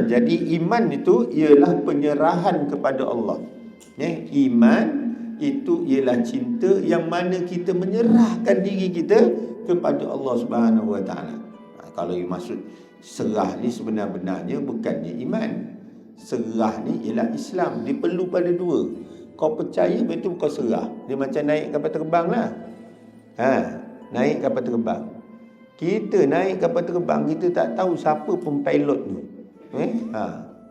Jadi iman itu ialah penyerahan kepada Allah. Iman itu ialah cinta yang mana kita menyerahkan diri kita kepada Allah Subhanahu Wa Taala. Kalau maksud serah ni sebenar-benarnya bukannya iman. Serah ni ialah Islam. Dia perlu pada dua. Kau percaya, betul kau serah. Dia macam naik kapal terbang lah. Naik kapal terbang. Kita naik kapal terbang, kita tak tahu siapa pun pilot tu.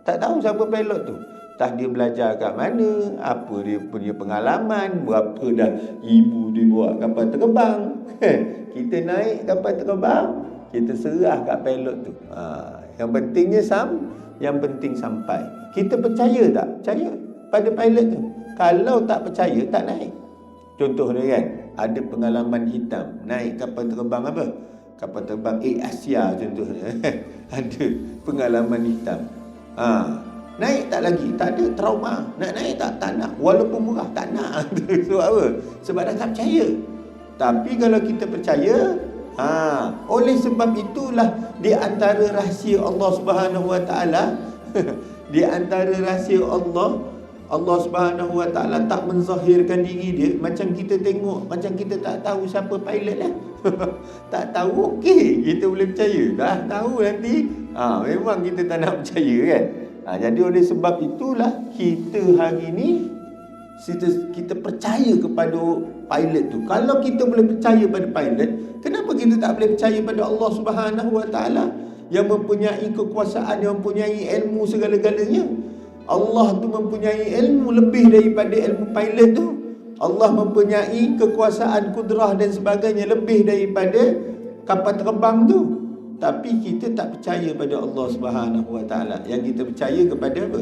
Tak tahu siapa pilot tu. Tak dia belajar kat mana, apa dia punya pengalaman, berapa dah ibu dia buat kapal terbang. Kita naik kapal terbang, kita serah kat pilot tu. Yang pentingnya yang penting sampai. Kita percaya tak? Percaya pada pilot tu. Kalau tak percaya, tak naik. Contoh dia kan, ada pengalaman hitam naik kapal terbang apa? Kapal terbang Asia contohnya. Ada pengalaman hitam. Naik tak lagi, tak ada trauma. Nak naik tak nak. Walaupun murah, tak nak. Sebab apa? Sebab dah tak percaya. Tapi kalau kita percaya, oleh sebab itulah di antara rahsia Allah Subhanahu Wa Taala, di antara rahsia Allah Subhanahu Wa Taala tak menzahirkan diri dia. Macam kita tengok, macam kita tak tahu siapa pilot lah. Tak tahu, okey, kita boleh percaya. Dah tahu nanti, memang kita tak nak percaya kan. Jadi oleh sebab itulah kita hari ni kita percaya kepada pilot tu. Kalau kita boleh percaya pada pilot, kenapa kita tak boleh percaya pada Allah Subhanahu Wa Taala yang mempunyai kekuasaan, yang mempunyai ilmu segala-galanya? Allah tu mempunyai ilmu lebih daripada ilmu pilot tu. Allah mempunyai kekuasaan, kudrah dan sebagainya lebih daripada kapal terbang tu. Tapi kita tak percaya pada Allah Subhanahu Wa Taala. Yang kita percaya kepada apa?